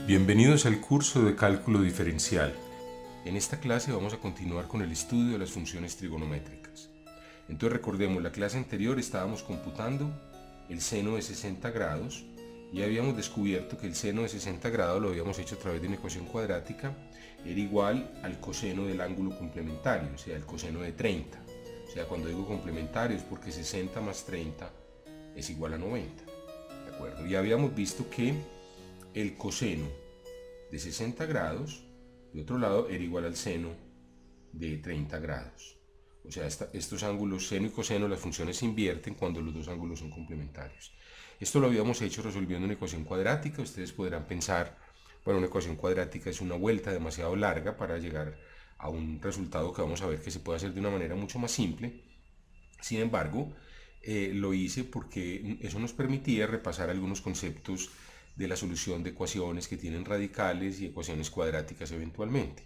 Bienvenidos al curso de cálculo diferencial. En esta clase vamos a continuar con el estudio de las funciones trigonométricas. Entonces recordemos, la clase anterior estábamos computando el seno de 60 grados y habíamos descubierto que el seno de 60 grados lo habíamos hecho a través de una ecuación cuadrática, era igual al coseno del ángulo complementario, o sea, el coseno de 30. O sea, cuando digo complementario es porque 60 más 30 es igual a 90. ¿De acuerdo? Y habíamos visto que el coseno de 60 grados, de otro lado, era igual al seno de 30 grados. O sea, estos ángulos seno y coseno, las funciones se invierten cuando los dos ángulos son complementarios. Esto lo habíamos hecho resolviendo una ecuación cuadrática. Ustedes podrán pensar, bueno, una ecuación cuadrática es una vuelta demasiado larga para llegar a un resultado que vamos a ver que se puede hacer de una manera mucho más simple. Sin embargo, lo hice porque eso nos permitía repasar algunos conceptos de la solución de ecuaciones que tienen radicales y ecuaciones cuadráticas eventualmente.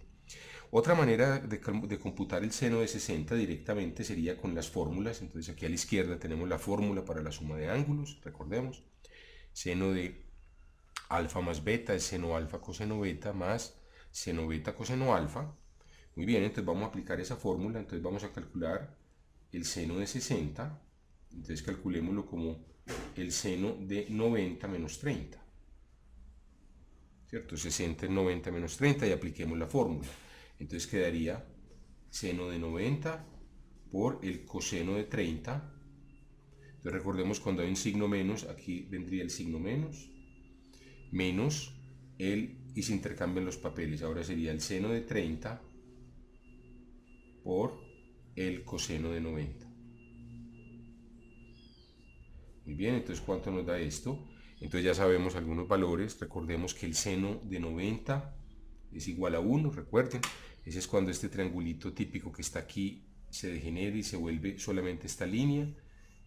Otra manera de computar el seno de 60 directamente sería con las fórmulas. Entonces aquí a la izquierda tenemos la fórmula para la suma de ángulos, recordemos. Seno de alfa más beta es seno alfa coseno beta más seno beta coseno alfa. Muy bien, entonces vamos a aplicar esa fórmula. Entonces vamos a calcular el seno de 60. Entonces calculémoslo como el seno de 90 menos 30. ¿Cierto? 60 es 90 menos 30 y apliquemos la fórmula. Entonces quedaría seno de 90 por el coseno de 30. Entonces recordemos, cuando hay un signo menos, aquí vendría el signo menos, menos y se intercambian los papeles. Ahora sería el seno de 30 por el coseno de 90. Muy bien, entonces ¿cuánto nos da esto? Entonces ya sabemos algunos valores. Recordemos que el seno de 90 es igual a 1, recuerden. Ese es cuando este triangulito típico que está aquí se degenera y se vuelve solamente esta línea.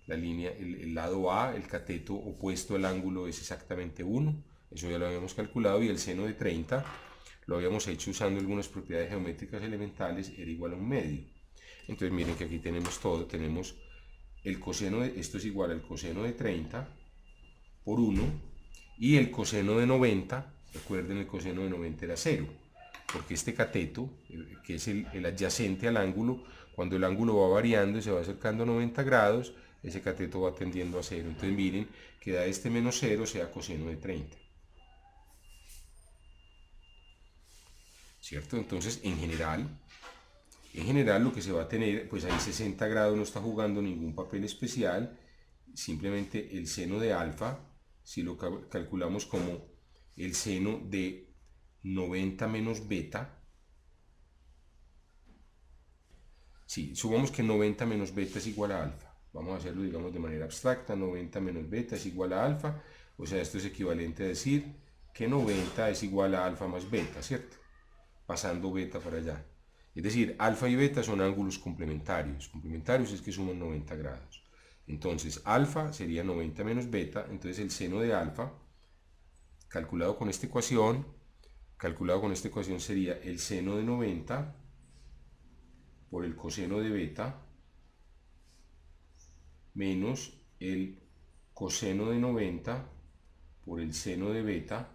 La línea, el lado A, el cateto opuesto al ángulo, es exactamente 1. Eso ya lo habíamos calculado. Y el seno de 30 lo habíamos hecho usando algunas propiedades geométricas elementales, era igual a un medio. Entonces miren que aquí tenemos todo. Tenemos el coseno de, esto es igual al coseno de 30 por 1, y el coseno de 90, recuerden, el coseno de 90 era 0, porque este cateto, que es el adyacente al ángulo, cuando el ángulo va variando y se va acercando a 90 grados, ese cateto va tendiendo a 0. Entonces miren que da este menos 0, o sea, coseno de 30. ¿Cierto? Entonces, en general lo que se va a tener, pues ahí 60 grados no está jugando ningún papel especial, simplemente el seno de alfa, si lo calculamos como el seno de 90 menos beta, sí, supongamos que 90 menos beta es igual a alfa, vamos a hacerlo, digamos, de manera abstracta. 90 menos beta es igual a alfa, o sea, esto es equivalente a decir que 90 es igual a alfa más beta, ¿cierto? Pasando beta para allá. Es decir, alfa y beta son ángulos complementarios. Complementarios es que suman 90 grados. Entonces, alfa sería 90 menos beta. Entonces, el seno de alfa, calculado con esta ecuación, sería el seno de 90 por el coseno de beta menos el coseno de 90 por el seno de beta.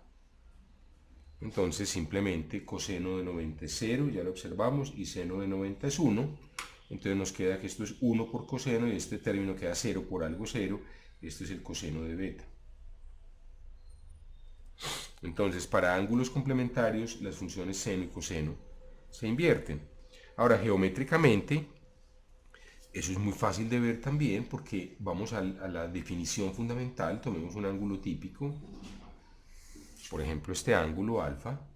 Entonces simplemente coseno de 90 es 0, ya lo observamos, y seno de 90 es 1. Entonces nos queda que esto es 1 por coseno, y este término queda 0 por algo 0. Esto es el coseno de beta. Entonces, para ángulos complementarios, las funciones seno y coseno se invierten. Ahora, geométricamente, eso es muy fácil de ver también, porque vamos a la definición fundamental. Tomemos un ángulo típico, por ejemplo este ángulo alfa.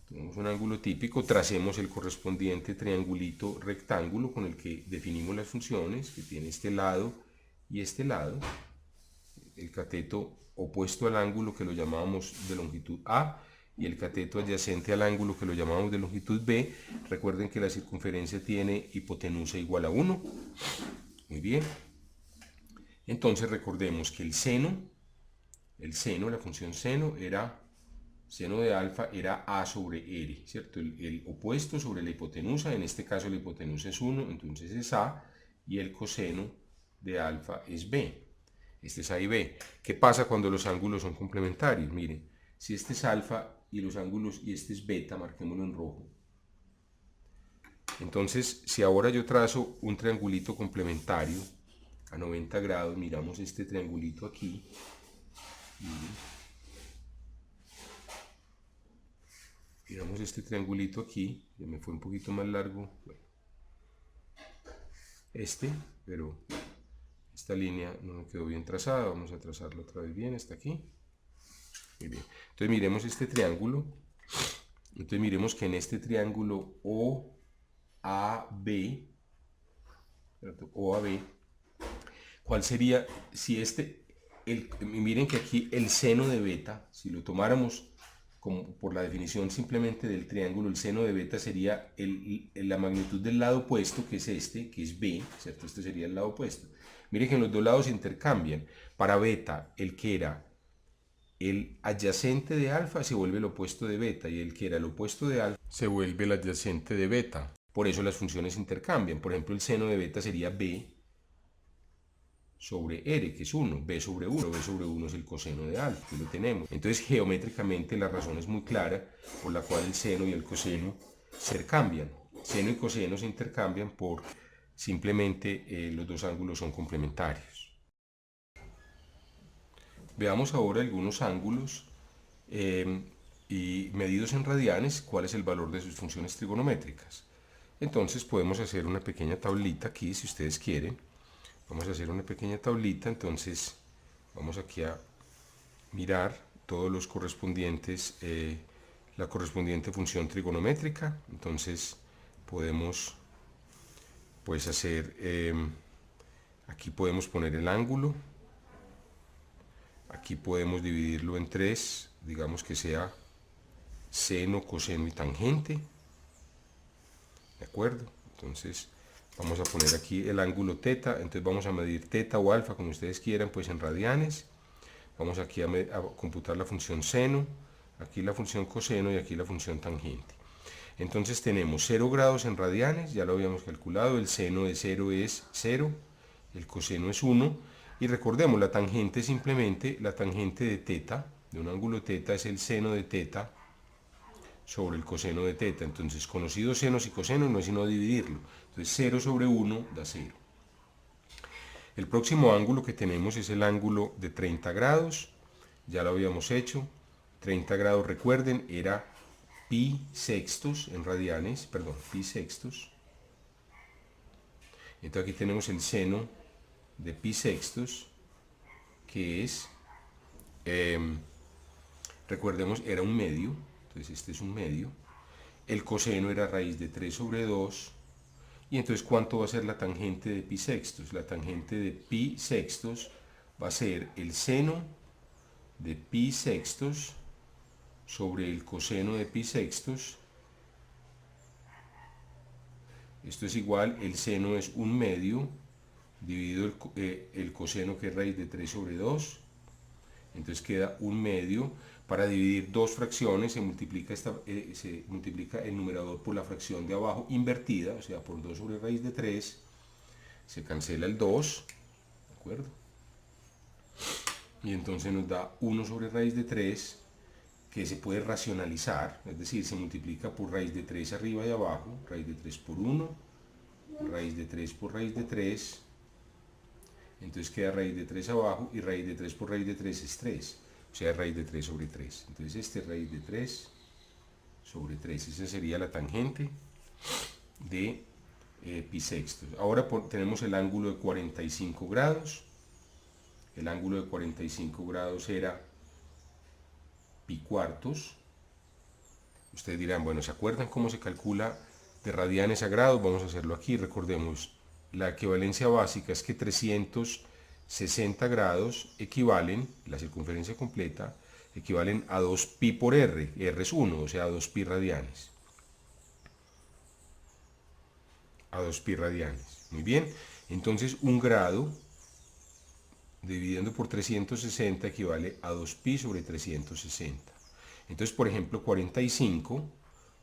Tenemos un ángulo típico, tracemos el correspondiente triangulito rectángulo con el que definimos las funciones, que tiene este lado y este lado. El cateto opuesto al ángulo, que lo llamábamos de longitud A, y el cateto adyacente al ángulo, que lo llamamos de longitud B. Recuerden que la circunferencia tiene hipotenusa igual a 1. Muy bien. Entonces recordemos que el seno, la función seno de alfa era A sobre R, ¿cierto? El opuesto sobre la hipotenusa, en este caso la hipotenusa es 1, entonces es A, y el coseno de alfa es B. Este es A y B. ¿Qué pasa cuando los ángulos son complementarios? Miren, si este es alfa y los ángulos y este es beta, marquémoslo en rojo. Entonces, si ahora yo trazo un triangulito complementario a 90 grados, miramos este triangulito aquí. Miramos este triangulito aquí, ya me fue un poquito más largo. Bueno, pero esta línea no me quedó bien trazada, vamos a trazarlo otra vez bien, está aquí. Muy bien. Entonces miremos este triángulo. Entonces miremos que en este triángulo OAB, ¿cuál sería si miren que aquí el seno de beta, si lo tomáramos como por la definición simplemente del triángulo, el seno de beta sería la magnitud del lado opuesto, que es este, que es B, ¿cierto? Este sería el lado opuesto. Miren que en los dos lados se intercambian. Para beta, el que era el adyacente de alfa se vuelve el opuesto de beta, y el que era el opuesto de alfa se vuelve el adyacente de beta. Por eso las funciones intercambian. Por ejemplo, el seno de beta sería B sobre R, que es 1, B sobre 1. B sobre 1 es el coseno de alfa, que lo tenemos. Entonces, geométricamente, la razón es muy clara por la cual el seno y el coseno se intercambian. Seno y coseno se intercambian por simplemente los dos ángulos son complementarios. Veamos ahora algunos ángulos y medidos en radianes, cuál es el valor de sus funciones trigonométricas. Entonces podemos hacer una pequeña tablita aquí, si ustedes quieren. Vamos a hacer una pequeña tablita, entonces vamos aquí a mirar todos los correspondientes, la correspondiente función trigonométrica. Entonces podemos pues hacer, aquí podemos poner el ángulo, aquí podemos dividirlo en 3, digamos que sea seno, coseno y tangente, ¿de acuerdo? Entonces vamos a poner aquí el ángulo teta, entonces vamos a medir teta o alfa, como ustedes quieran, pues en radianes. Vamos aquí a computar la función seno, aquí la función coseno y aquí la función tangente. Entonces tenemos 0 grados en radianes, ya lo habíamos calculado, el seno de 0 es 0, el coseno es 1, y recordemos, la tangente simplemente, la tangente de teta, de un ángulo teta, es el seno de teta sobre el coseno de teta. Entonces, conocidos senos y cosenos no es sino dividirlo. Entonces 0 sobre 1 da 0. El próximo ángulo que tenemos es el ángulo de 30 grados. Ya lo habíamos hecho. 30 grados, recuerden, era pi sextos en radianes, perdón, pi sextos. Entonces aquí tenemos el seno de pi sextos, que es, recordemos, era un medio. Entonces este es un medio. El coseno era raíz de 3 sobre 2. Y entonces, ¿cuánto va a ser la tangente de pi sextos? La tangente de pi sextos va a ser el seno de pi sextos sobre el coseno de pi sextos. Esto es igual, el seno es un medio dividido el coseno, que es raíz de 3 sobre 2. Entonces queda un medio. Para dividir dos fracciones se multiplica el numerador por la fracción de abajo invertida, o sea, por 2 sobre raíz de 3, se cancela el 2, ¿de acuerdo? Y entonces nos da 1 sobre raíz de 3, que se puede racionalizar, es decir, se multiplica por raíz de 3 arriba y abajo, raíz de 3 por 1, raíz de 3 por raíz de 3, entonces queda raíz de 3 abajo, y raíz de 3 por raíz de 3 es 3. O sea, raíz de 3 sobre 3. Entonces este es raíz de 3 sobre 3. Esa sería la tangente de pi sextos. Ahora tenemos el ángulo de 45 grados. El ángulo de 45 grados era pi cuartos. Ustedes dirán, bueno, ¿se acuerdan cómo se calcula de radianes a grados? Vamos a hacerlo aquí. Recordemos, la equivalencia básica es que 360 grados equivalen, la circunferencia completa, equivalen a 2 pi por r. R es 1, o sea, a 2 pi radianes. A 2 pi radianes. Muy bien. Entonces, un grado dividiendo por 360 equivale a 2 pi sobre 360. Entonces, por ejemplo, 45,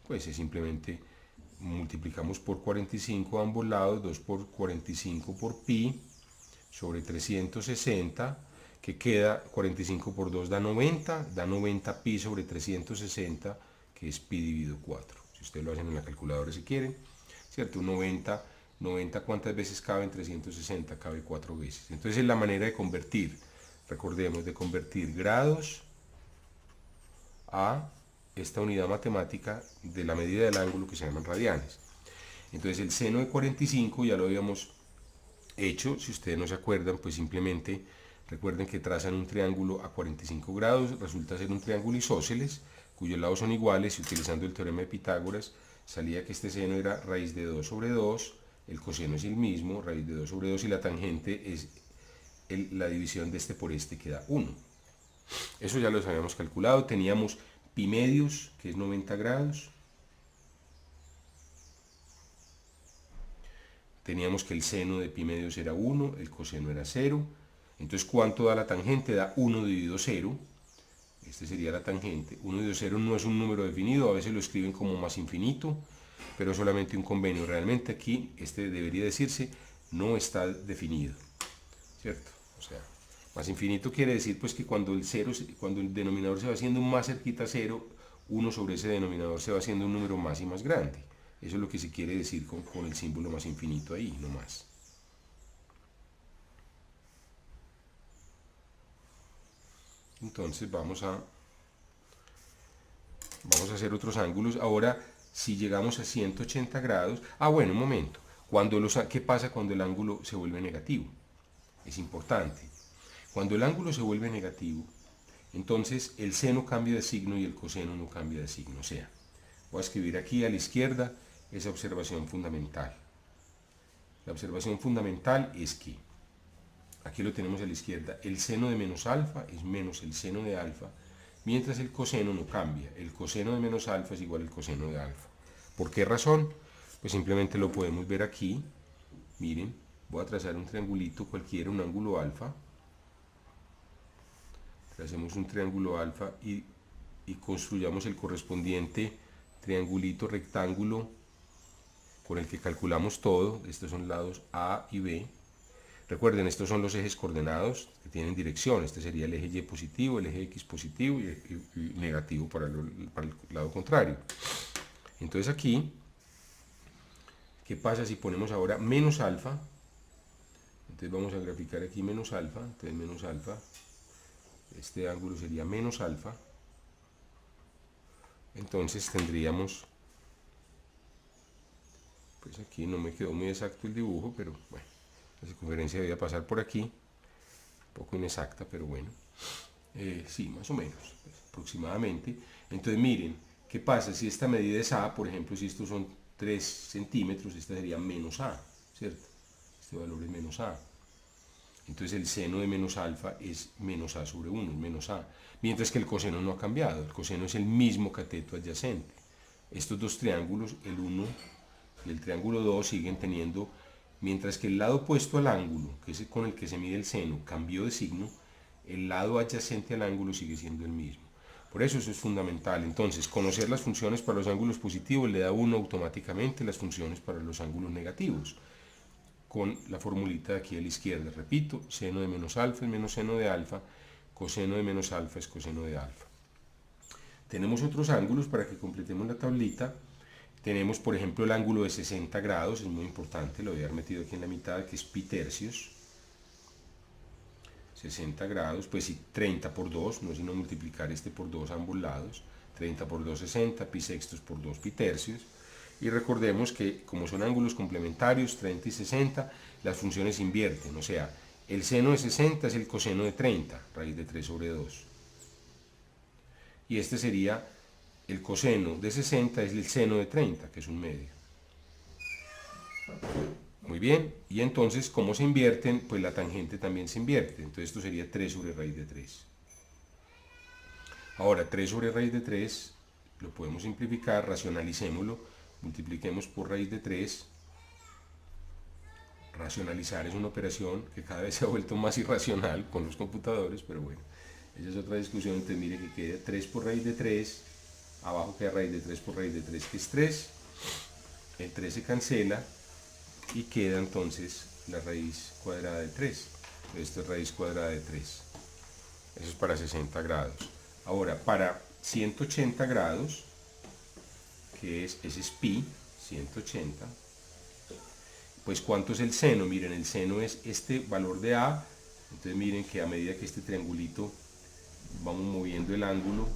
pues es simplemente multiplicamos por 45 a ambos lados, 2 por 45 por pi sobre 360, que queda 45 por 2 da 90 pi sobre 360, que es pi dividido 4. Si ustedes lo hacen en la calculadora si quieren, ¿cierto? 90 ¿cuántas veces cabe en 360? Cabe 4 veces. Entonces es la manera de convertir, recordemos, de convertir grados a esta unidad matemática de la medida del ángulo que se llaman radianes. Entonces el seno de 45 ya lo habíamos hecho, si ustedes no se acuerdan, pues simplemente recuerden que trazan un triángulo a 45 grados, resulta ser un triángulo isósceles, cuyos lados son iguales, y utilizando el teorema de Pitágoras, salía que este seno era raíz de 2 sobre 2, el coseno es el mismo, raíz de 2 sobre 2, y la tangente es la división de este por este, que da 1. Eso ya lo habíamos calculado, teníamos pi medios, que es 90 grados, teníamos que el seno de pi medios era 1, el coseno era 0, entonces ¿cuánto da la tangente? Da 1 dividido 0, este sería la tangente. 1 dividido 0 no es un número definido, a veces lo escriben como más infinito, pero es solamente un convenio. Realmente aquí, este debería decirse, no está definido, ¿cierto? O sea, más infinito quiere decir pues que cuando el denominador se va haciendo más cerquita a 0, 1 sobre ese denominador se va haciendo un número más y más grande. Eso es lo que se quiere decir con el símbolo más infinito ahí, no más. Entonces vamos a hacer otros ángulos. Ahora, si llegamos a 180 grados, bueno, un momento, ¿qué pasa cuando el ángulo se vuelve negativo? Es importante. Cuando el ángulo se vuelve negativo, entonces el seno cambia de signo y el coseno no cambia de signo. O sea, voy a escribir aquí a la izquierda esa observación fundamental. La observación fundamental es que, aquí lo tenemos a la izquierda, el seno de menos alfa es menos el seno de alfa, mientras el coseno no cambia. El coseno de menos alfa es igual al coseno de alfa. ¿Por qué razón? Pues simplemente lo podemos ver aquí. Miren, voy a trazar un triangulito cualquiera, un ángulo alfa. Tracemos un triángulo alfa y construyamos el correspondiente triangulito rectángulo con el que calculamos todo. Estos son lados A y B. Recuerden, estos son los ejes coordenados que tienen dirección. Este sería el eje Y positivo, el eje X positivo y negativo para el lado contrario. Entonces aquí, ¿qué pasa si ponemos ahora menos alfa? Entonces vamos a graficar aquí menos alfa. Entonces menos alfa, este ángulo sería menos alfa. Entonces tendríamos, pues aquí no me quedó muy exacto el dibujo, pero bueno, la circunferencia debía pasar por aquí, un poco inexacta, pero bueno, sí, más o menos, pues, aproximadamente. Entonces miren, ¿qué pasa? Si esta medida es A, por ejemplo, si estos son 3 centímetros, esta sería menos A, ¿cierto? Este valor es menos A. Entonces el seno de menos alfa es menos A sobre 1, es menos A. Mientras que el coseno no ha cambiado, el coseno es el mismo cateto adyacente. Estos dos triángulos, el 1 y el triángulo 2, siguen teniendo, mientras que el lado opuesto al ángulo, que es con el que se mide el seno, cambió de signo, el lado adyacente al ángulo sigue siendo el mismo. Por eso es fundamental. Entonces, conocer las funciones para los ángulos positivos le da a uno automáticamente las funciones para los ángulos negativos, con la formulita de aquí a la izquierda. Repito, seno de menos alfa es menos seno de alfa, coseno de menos alfa es coseno de alfa. Tenemos otros ángulos para que completemos la tablita. Tenemos, por ejemplo, el ángulo de 60 grados, es muy importante, lo voy a haber metido aquí en la mitad, que es pi tercios. 60 grados, pues si 30 por 2, no es sino multiplicar este por 2 a ambos lados. 30 por 2, 60, pi sextos por 2, pi tercios. Y recordemos que como son ángulos complementarios, 30 y 60, las funciones se invierten. O sea, el seno de 60 es el coseno de 30, raíz de 3 sobre 2. Y este sería el coseno de 60, es el seno de 30, que es un medio. Muy bien, y entonces, como se invierten, pues la tangente también se invierte. Entonces esto sería 3 sobre raíz de 3. Ahora, 3 sobre raíz de 3, lo podemos simplificar, racionalicémoslo, multipliquemos por raíz de 3. Racionalizar es una operación que cada vez se ha vuelto más irracional con los computadores, pero bueno, esa es otra discusión. Entonces mire que queda 3 por raíz de 3, abajo queda raíz de 3 por raíz de 3, que es 3, el 3 se cancela y queda entonces la raíz cuadrada de 3. Esto es raíz cuadrada de 3. Eso es para 60 grados. Ahora, para 180 grados, ese es pi, 180, pues ¿cuánto es el seno? Miren, el seno es este valor de A. Entonces miren que a medida que este triangulito vamos moviendo el ángulo,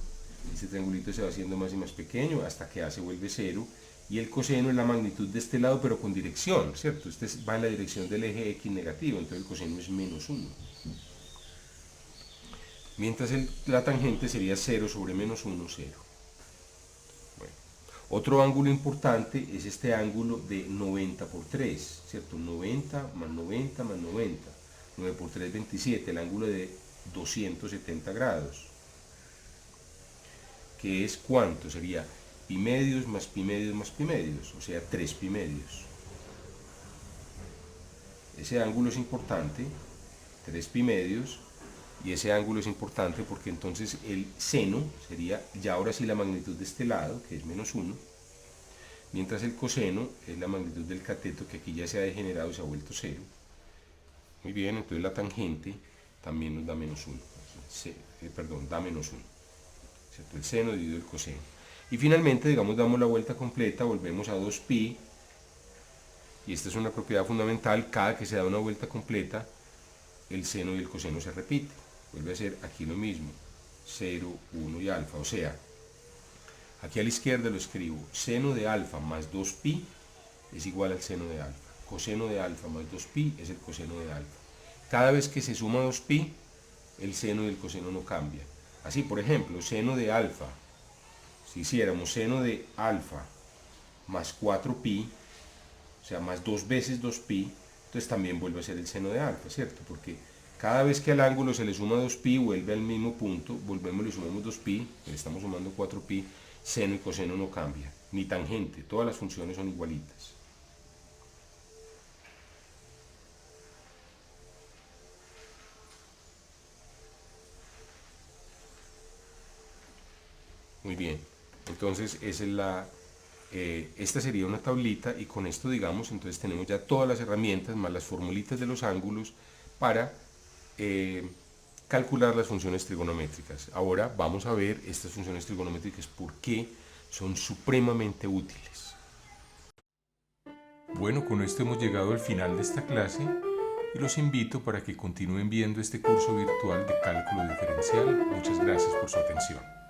este triangulito se va haciendo más y más pequeño hasta que A se vuelve 0, y el coseno es la magnitud de este lado pero con dirección, ¿cierto? Este va en la dirección del eje X negativo, entonces el coseno es menos 1. Mientras la tangente sería 0 sobre menos 1, 0. Bueno. Otro ángulo importante es este ángulo de 90 por 3, ¿cierto? 90 más 90 más 90. 9 por 3, 27, el ángulo de 270 grados. ¿Que es cuánto? Sería pi medios más pi medios más pi medios, o sea, 3 pi medios. Ese ángulo es importante, 3 pi medios, y ese ángulo es importante porque entonces el seno sería ya ahora sí la magnitud de este lado, que es menos 1, mientras el coseno es la magnitud del cateto, que aquí ya se ha degenerado y se ha vuelto 0. Muy bien, entonces la tangente también nos da menos 1, da menos 1, ¿cierto? El seno dividido el coseno. Y finalmente, digamos, damos la vuelta completa, volvemos a 2pi, y esta es una propiedad fundamental: cada que se da una vuelta completa, el seno y el coseno se repiten. Vuelve a ser aquí lo mismo, 0, 1 y alfa, o sea, aquí a la izquierda lo escribo: seno de alfa más 2pi es igual al seno de alfa. Coseno de alfa más 2pi es el coseno de alfa. Cada vez que se suma 2pi, el seno y el coseno no cambian. Así, por ejemplo, seno de alfa, si hiciéramos seno de alfa más 4pi, o sea, más 2 veces 2pi, entonces también vuelve a ser el seno de alfa, ¿cierto? Porque cada vez que al ángulo se le suma 2pi, vuelve al mismo punto, volvemos y le sumamos 2pi, le estamos sumando 4pi, seno y coseno no cambia, ni tangente, todas las funciones son igualitas. Muy bien, entonces esa es esta sería una tablita, y con esto, digamos, entonces tenemos ya todas las herramientas más las formulitas de los ángulos para calcular las funciones trigonométricas. Ahora vamos a ver estas funciones trigonométricas, por qué son supremamente útiles. Bueno, con esto hemos llegado al final de esta clase y los invito para que continúen viendo este curso virtual de cálculo diferencial. Muchas gracias por su atención.